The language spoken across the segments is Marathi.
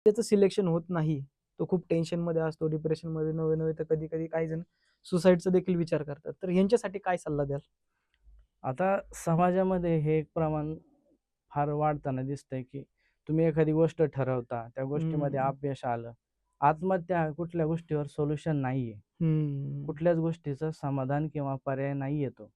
त्याचं सिलेक्शन होत नाही. तो खूप टेन्शनमध्ये असतो, डिप्रेशनमध्ये नव्हे-नव्हे तर कधी-कधी काही जण सुसाईडचा देखील विचार करतात. तर ह्यांच्यासाठी काय सल्ला द्याल? आता समाजामध्ये हे एक प्रमाण फार वाढताना दिसतंय, की तुम्ही एखादी गोष्ट ठरवता, त्या गोष्टीमध्ये हं, अपयश आलं. आत्महत्या हा कुठल्या गोष्टीवर सोल्युशन नाहीये. हं, कुठल्याच गोष्टीचं समाधान किंवा पर्याय नाही येतो.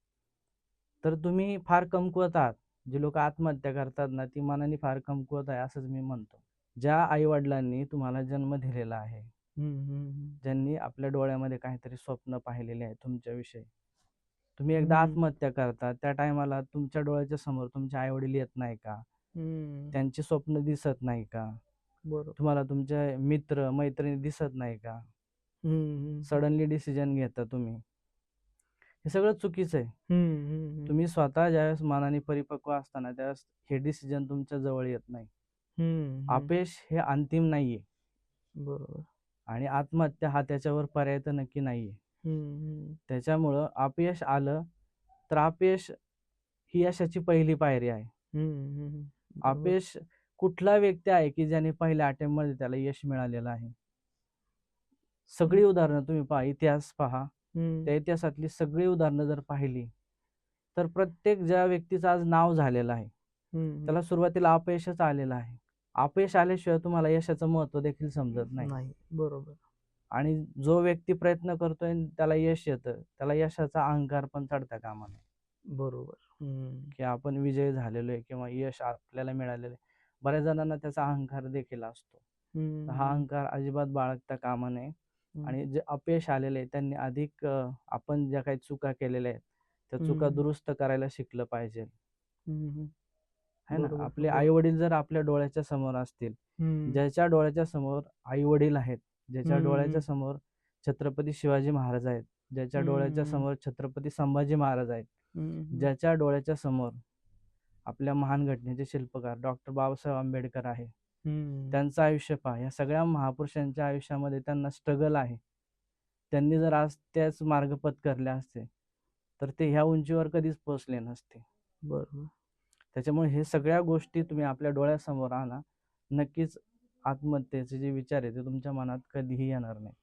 तर तुम्ही फार कमकुवत आहात. जी लोकं आत्महत्या करतात ना, ती मनाने फार कमकुवत आहे असंच मी म्हणतो. ज्या आई-वडिलांनी तुम्हाला जन्म दिलेला आहे, हं, हं, ज्यांनी आपल्या डोळ्यामध्ये काहीतरी स्वप्न पाहिलेले आहे तुमच्याविषयी. तुम्ही एकदा हं, आत्महत्या करता, त्या टायमाला तुमच्या डोळ्याच्या समोर तुमचे आई-वडील येत नाही का? हं. त्यांची स्वप्न दिसत नाही का? बरोबर. तुम्हाला तुमचे मित्र, मैत्रिणी दिसत नाही का? हं, हं, हं. सडनली डिसिजन घेता तुम्ही. हे सगळं चुकीचं आहे. हं, हं, हं. तुम्ही स्वतः ज्यावेळेस मनाने परिपक्व असताना त्यावेळेस हे डिसिजन तुमच्या जवळ येत नाही. हं, हं. अपयश हे अंतिम नाहीये बरोबर. आणि आत्महत्या हा त्याच्यावर पर्याय तर नक्की नाहीये. हं, हं. त्याच्यामुळं अपयश आलं, तर अपयश ही यशाची पहिली पायरी आहे. हं, हं. बरोबर. अपयश कुठला व्यक्ती आहे, की ज्याने पहिल्या अटेम्प्टमध्ये त्याला यश मिळालेलं आहे? हं, सगळी उदाहरणं तुम्ही पहा, इतिहास पहा. हं. त्या इतिहासातली सगळी उदाहरणं जर पाहिली, तर प्रत्येक ज्या व्यक्तीचं आज नाव झालेलं आहे, हं, हं. त्याला सुरुवातीला अपयशच आलेलं आहे. अपयश आल्याशिवाय तुम्हाला यशाचं महत्त्व देखील समजत नाही. नाही. बरोबर. आणि जो व्यक्ती प्रयत्न करतोय आणि त्याला यश येतं, त्याला यशाचा अहंकार पण चढता कामा नये, बरोबर. हं. की आपण विजयी झालेलो आहे किंवा यश आपल्याला मिळालेलं आहे. बऱ्याच जणांना त्याचा अहंकार देखील असतो. तर हं, हा हं. अहंकार अजिबात बाळगता कामा नये हं. आणि जे अपयश आलेले आहे त्यांनी अधिक आपण ज्या काही चुका केलेल्या आहेत, त्या चुका हं. दुरुस्त करायला शिकलं पाहिजे. हं, हं. आहे ना? बरोबर, आपले बरोबर. आई-वडील जर आपल्या डोळ्याच्या समोर असतील, हं. ज्याच्या डोळ्याच्या समोर आई-वडील आहेत, ज्याच्या डोळ्याच्या हं, समोर छत्रपती शिवाजी महाराज आहेत, ज्याच्या डोळ्याच्या हं. समोर छत्रपती संभाजी महाराज आहेत, हं, हं. ज्याच्या डोळ्याच्या समोर आपल्या महान घटनेचे शिल्पकार डॉक्टर बाबासाहेब आंबेडकर आहे. हं. त्यांचं आयुष्य पहा. या सगळ्या महापुरुषांच्या आयुष्यामध्ये त्यांना स्ट्रगल आहे. त्यांनी जर आज त्याच मार्ग पत्करले असते, तर ते ह्या उंचीवर कधीच पोहोचले नसते. बरोबर. त्याच्यामुळे हे सगळ्या गोष्टी तुम्ही आपल्या डोळ्यासमोर आणा. नक्कीच आत्महत्येचे जे विचार आहेत, ते तुमच्या मनात कधीही येणार नाही.